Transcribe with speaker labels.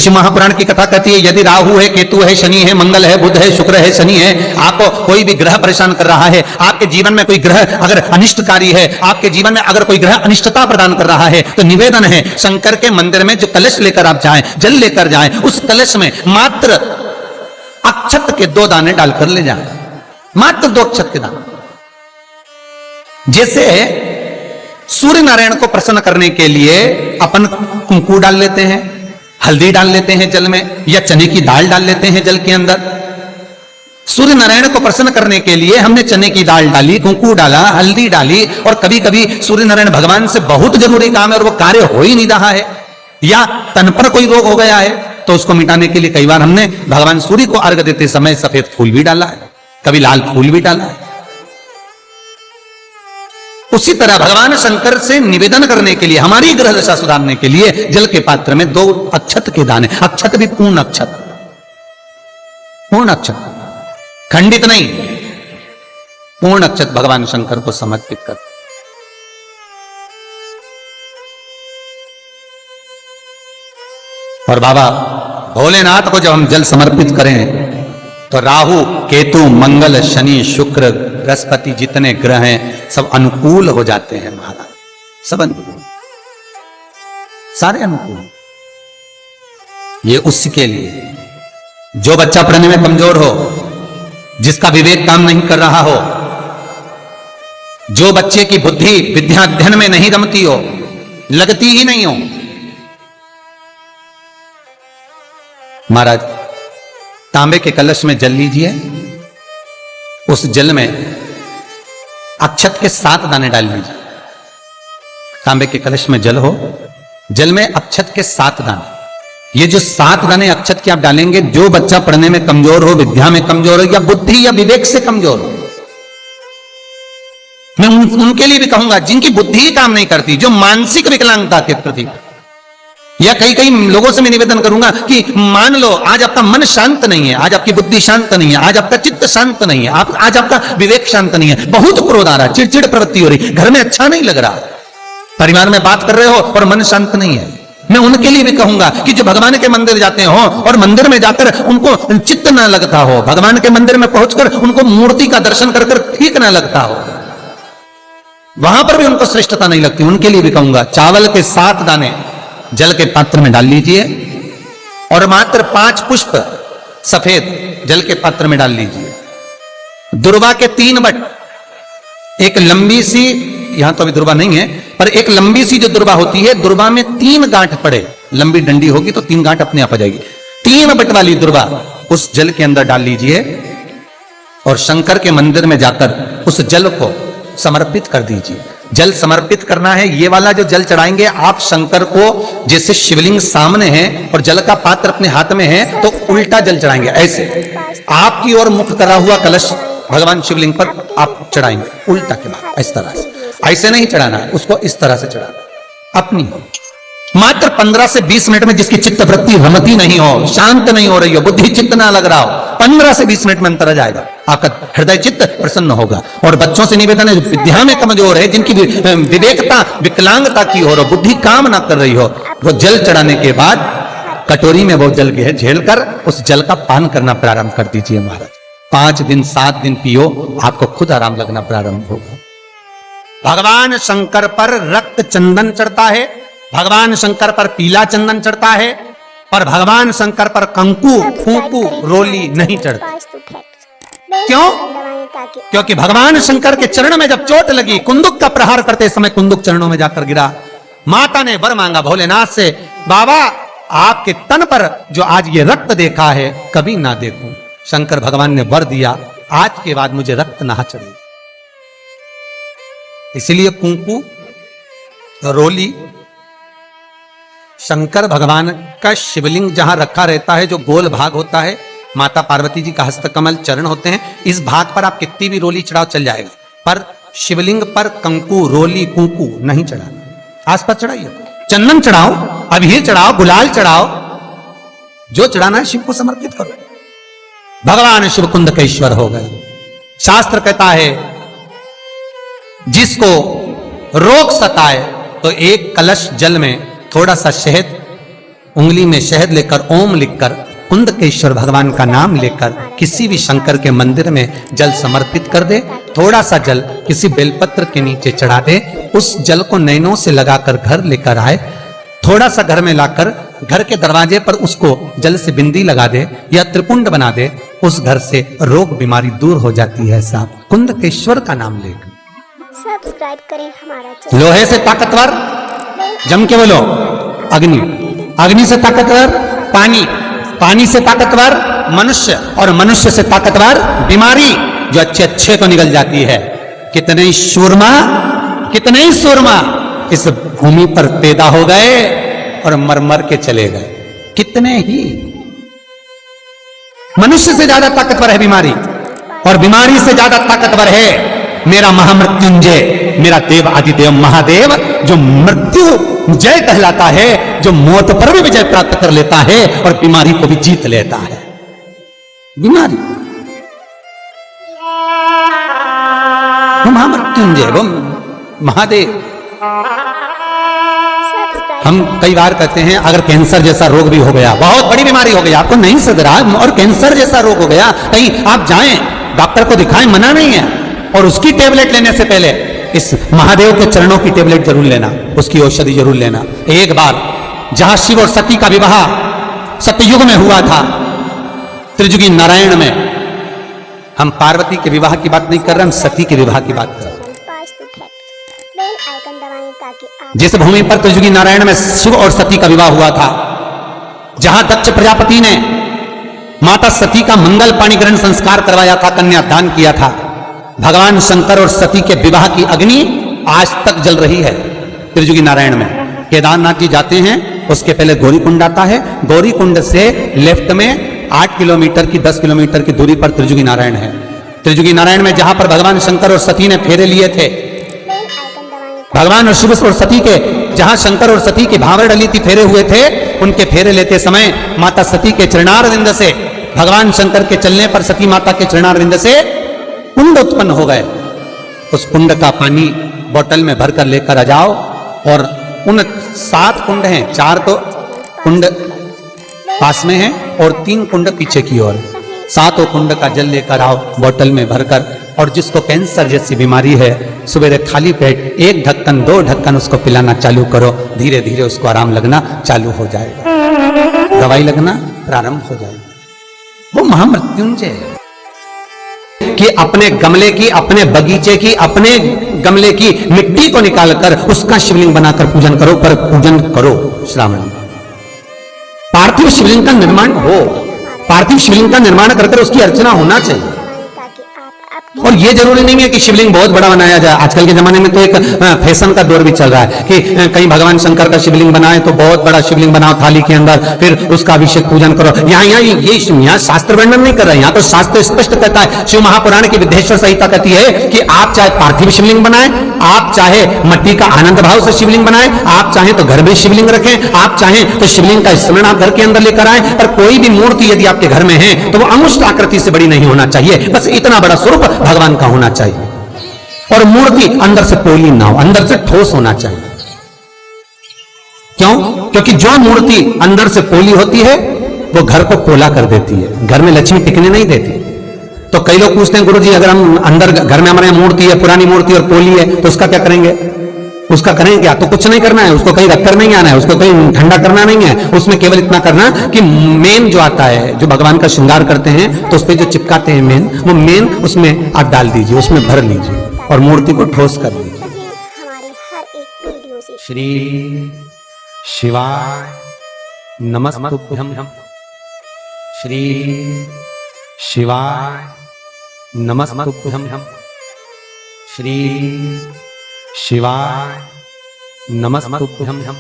Speaker 1: शिव महापुराण की कथा कहती है, यदि राहु है, केतु है, शनि है, मंगल है, बुध है, शुक्र है, शनि है, आपको कोई भी ग्रह परेशान कर रहा है, आपके जीवन में कोई ग्रह अगर अनिष्टकारी है, आपके जीवन में अगर कोई ग्रह अनिष्टता प्रदान कर रहा है, तो निवेदन है शंकर के मंदिर में जो कलश लेकर आप जाएं, जल लेकर जाएं, उस कलश में मात्र अक्षत के 2 दाने डालकर ले जाएं, मात्र 2 अक्षत के दाने। जैसे सूर्य नारायण को प्रसन्न करने के लिए अपन कुंकू डाल लेते हैं, हल्दी डाल लेते हैं जल में, या चने की दाल डाल लेते हैं जल के अंदर। सूर्य नारायण को प्रसन्न करने के लिए हमने चने की दाल डाली, कुंकू डाला, हल्दी डाली, और कभी कभी सूर्य नारायण भगवान से बहुत जरूरी काम है और वो कार्य हो ही नहीं रहा है, या तन पर कोई रोग हो गया है, तो उसको मिटाने के लिए कई बार हमने भगवान सूर्य को अर्घ देते समय सफेद फूल भी डाला है, कभी लाल फूल भी डाला है। उसी तरह भगवान शंकर से निवेदन करने के लिए, हमारी ग्रह दशा सुधारने के लिए जल के पात्र में 2 अक्षत के दाने, अक्षत भी पूर्ण अक्षत, पूर्ण अक्षत, खंडित नहीं, पूर्ण अक्षत भगवान शंकर को समर्पित कर। और बाबा भोलेनाथ को जब हम जल समर्पित करें तो राहु, केतु, मंगल, शनि, शुक्र, बृहस्पति जितने ग्रह हैं सब अनुकूल हो जाते हैं महाराज, सब अनुकूल, सारे अनुकूल। ये उसके लिए जो बच्चा पढ़ने में कमजोर हो, जिसका विवेक काम नहीं कर रहा हो, जो बच्चे की बुद्धि विद्या अध्ययन में नहीं रमती हो, लगती ही नहीं हो, महाराज तांबे के कलश में जल लीजिए, उस जल में अक्षत के 7 दाने डाल लीजिए। तांबे के कलश में जल हो, जल में अक्षत के 7 दाने, ये जो 7 दाने अक्षत के आप डालेंगे, जो बच्चा पढ़ने में कमजोर हो, विद्या में कमजोर हो, या बुद्धि या विवेक से कमजोर हो, मैं उनके लिए भी कहूंगा जिनकी बुद्धि ही काम नहीं करती, जो मानसिक विकलांगता के प्रति, या कई लोगों से मैं निवेदन करूंगा कि मान लो आज आपका मन शांत नहीं है, आज आपकी बुद्धि शांत नहीं है, आज आपका चित्त शांत नहीं है, आज आपका विवेक शांत नहीं है, बहुत क्रोध आ रहा है, चिड़चिड़ प्रवृत्ति हो रही, घर में अच्छा नहीं लग रहा, परिवार में बात कर रहे हो और मन शांत नहीं है, मैं उनके लिए भी कहूंगा कि जो भगवान के मंदिर जाते हो और मंदिर में जाकर उनको चित्त ना लगता हो, भगवान के मंदिर में पहुंचकर उनको मूर्ति का दर्शन कर ठीक ना लगता हो, वहां पर भी उनको श्रेष्ठता नहीं लगती, उनके लिए भी कहूंगा चावल के 7 दाने जल के पात्र में डाल लीजिए और मात्र 5 पुष्प सफेद जल के पात्र में डाल लीजिए। दुर्वा के 3 बट, एक लंबी सी, यहां तो अभी दुर्वा नहीं है, पर एक लंबी सी जो दुर्वा होती है, दुर्वा में 3 गांठ पड़े, लंबी डंडी होगी तो 3 गांठ अपने आप आ जाएगी, 3 बट वाली दुर्वा उस जल के अंदर डाल लीजिए और शंकर के मंदिर में जाकर उस जल को समर्पित कर दीजिए। जल समर्पित करना है, ये वाला जो जल चढ़ाएंगे आप शंकर को, जैसे शिवलिंग सामने है और जल का पात्र अपने हाथ में है, तो उल्टा जल चढ़ाएंगे, ऐसे आपकी ओर मुख करा हुआ कलश भगवान शिवलिंग पर आप चढ़ाएंगे, उल्टा के बाद इस तरह से, ऐसे नहीं चढ़ाना है उसको, इस तरह से चढ़ाना अपनी। मात्र 15 से 20 मिनट में जिसकी चित्त वृत्ति रमती नहीं हो, शांत नहीं हो रही हो, बुद्धि चित्त ना लग रहा हो, 15 से 20 मिनट में अंतर आ जाएगा, आपका हृदय चित्त प्रसन्न होगा। और बच्चों से निवेदन है, जो विद्या में कमजोर है, जिनकी विवेकता विकलांगता की हो, बुद्धि काम ना कर रही हो, वो जल चढ़ाने के बाद कटोरी में वो जल के झेल कर उस जल का पान करना प्रारंभ कर दीजिए महाराज। 5 दिन 7 दिन पियो, आपको खुद आराम लगना प्रारंभ होगा। भगवान शंकर पर रक्त चंदन चढ़ता है, भगवान शंकर पर पीला चंदन चढ़ता है, पर भगवान शंकर पर कंकु, फूंकू, रोली नहीं चढ़ती। क्यों? क्योंकि भगवान शंकर के चरण में जब चोट लगी, कुंदुक का प्रहार करते समय कुंदुक चरणों में जाकर गिरा, माता ने वर मांगा भोलेनाथ से, बाबा आपके तन पर जो आज ये रक्त देखा है कभी ना देखूं। शंकर भगवान ने वर दिया, आज के बाद मुझे रक्त ना चढ़े। इसलिए कुंकू, रोली, शंकर भगवान का शिवलिंग जहां रखा रहता है, जो गोल भाग होता है, माता पार्वती जी का हस्तकमल चरण होते हैं, इस भाग पर आप कितनी भी रोली चढ़ाओ चल जाएगा, पर शिवलिंग पर कंकु, रोली, कुंकू नहीं चढ़ाना। आसपास चढ़ाइए, चंदन चढ़ाओ, अबीर चढ़ाओ, गुलाल चढ़ाओ, जो चढ़ाना है शिव को समर्पित करो। भगवान शिव कुंद के ईश्वर हो गए। शास्त्र कहता है जिसको रोग सताए तो एक कलश जल में थोड़ा सा शहद उंगली में शहद लेकर ओम लिखकर कुंदकेश्वर भगवान का नाम लेकर किसी भी शंकर के मंदिर में जल समर्पित कर दे। थोड़ा सा जल किसी बेलपत्र के नीचे चढ़ा दे, उस जल को नैनों से लगाकर घर लेकर आए, थोड़ा सा घर में लाकर घर के दरवाजे पर उसको जल से बिंदी लगा दे या त्रिपुंड बना दे, उस घर से रोग बीमारी दूर हो जाती है। साहब कुंदकेश्वर का नाम लेकर
Speaker 2: सब्सक्राइब करें हमारा चैनल।
Speaker 1: लोहे से ताकतवर, जम के बोलो, अग्नि, अग्नि से ताकतवर पानी, पानी से ताकतवर मनुष्य, और मनुष्य से ताकतवर बीमारी जो अच्छे अच्छे को निकल जाती है। कितने ही सूरमा, कितने ही सूरमा इस भूमि पर पैदा हो गए और मर मर के चले गए। कितने ही, मनुष्य से ज्यादा ताकतवर है बीमारी, और बीमारी से ज्यादा ताकतवर है मेरा महामृत्युंजय, मेरा देव आदिदेव महादेव, जो मृत्यु जय कहलाता है, जो मौत पर भी विजय प्राप्त कर लेता है और बीमारी को भी जीत लेता है। बीमारी वो महामृत्युंजय, वो महादेव। हम कई बार कहते हैं अगर कैंसर जैसा रोग भी हो गया, बहुत बड़ी बीमारी हो गई, आपको नहीं सद रहा और कैंसर जैसा रोग हो गया, कहीं आप जाएं डॉक्टर को दिखाएं, मना नहीं है, और उसकी टेबलेट लेने से पहले इस महादेव के चरणों की टेबलेट जरूर लेना, उसकी औषधि जरूर लेना। एक बार जहां शिव और सती का विवाह सतयुग में हुआ था, त्रिजुगी नारायण में, हम पार्वती के विवाह की बात नहीं कर रहे, हम सती के विवाह की बात कर रहे हैं। जिस भूमि पर त्रिजुगी नारायण में शिव और सती का विवाह हुआ था, जहां दक्ष प्रजापति ने माता सती का मंगल पाणी ग्रहण संस्कार करवाया था, कन्यादान किया था, भगवान शंकर और सती के विवाह की अग्नि आज तक जल रही है त्रिजुगी नारायण में। केदारनाथ जी जाते हैं, उसके पहले गौरीकुंड आता है, गौरीकुंड से लेफ्ट में 8 किलोमीटर की 10 किलोमीटर की दूरी पर त्रिजुगी नारायण है। त्रिजुगी नारायण में जहां पर भगवान शंकर और सती ने फेरे लिए थे, भगवान और शिव और सती के, जहां शंकर और सती की भावर डली थी, फेरे हुए थे, उनके फेरे लेते समय माता सती के चरणारविंद से, भगवान शंकर के चलने पर सती माता के चरणारविंद से कुंड उत्पन्न हो गए। उस कुंड का पानी बोतल में भरकर लेकर आ जाओ, और उन 7 कुंड हैं, 4 तो कुंड पास में हैं और 3 कुंड पीछे की ओर, 7 कुंड का जल लेकर आओ बोतल में भरकर, और जिसको कैंसर जैसी बीमारी है, सवेरे खाली पेट 1 ढक्कन 2 ढक्कन उसको पिलाना चालू करो, धीरे धीरे उसको आराम लगना चालू हो जाएगा, दवाई लगना प्रारंभ हो जाएगा। वो महामृत्युंजय कि अपने गमले की, अपने बगीचे की, अपने गमले की मिट्टी को निकालकर उसका शिवलिंग बनाकर पूजन करो, पर पूजन करो। श्रावण पार्थिव शिवलिंग का निर्माण हो, पार्थिव शिवलिंग का निर्माण कर उसकी अर्चना होना चाहिए। और ये जरूरी नहीं है कि शिवलिंग बहुत बड़ा बनाया जाए। आजकल के जमाने में तो एक फैशन का दौर भी चल रहा है कि कहीं भगवान शंकर का शिवलिंग बनाए तो बहुत बड़ा शिवलिंग बनाओ थाली के अंदर, फिर उसका अभिषेक पूजन करो। यहाँ शास्त्र वर्णन नहीं कर रहा है, यहाँ तो शास्त्र स्पष्ट कहता है, शिव महापुराण की विद्येश्वर संहिता कहती है कि आप चाहे पार्थिव शिवलिंग बनाए, आप चाहे मट्टी का आनंद भाव से शिवलिंग बनाए, आप चाहे तो घर में शिवलिंग रखें, आप चाहे तो शिवलिंग का स्मरण आप घर के अंदर लेकर आए, पर कोई भी मूर्ति यदि आपके घर में है तो वो अंगुष्ठ आकृति से बड़ी नहीं होना चाहिए, बस इतना बड़ा स्वरूप भगवान का होना चाहिए। और मूर्ति अंदर से पोली ना हो, अंदर से ठोस होना चाहिए। क्यों? क्योंकि जो मूर्ति अंदर से पोली होती है वो घर को पोला कर देती है, घर में लक्ष्मी टिकने नहीं देती। तो कई लोग पूछते हैं गुरुजी अगर हम अंदर घर में हमारे मूर्ति है, पुरानी मूर्ति और पोली है, तो उसका क्या करेंगे? उसका करेंगे क्या? तो कुछ नहीं करना है, उसको कहीं रखकर नहीं आना है, उसको कहीं ठंडा करना नहीं है, उसमें केवल इतना करना कि मेन जो आता है, जो भगवान का श्रृंगार करते हैं तो उस पर जो चिपकाते हैं मेन, वो मेन उसमें आप डाल दीजिए, उसमें भर लीजिए और मूर्ति को ठोस कर लीजिए। श्री शिवाय नमस्तुभ्यं, श्री शिवाय नमस्तुभ्यं, श्री शिवाय नमस्तुभ्यं।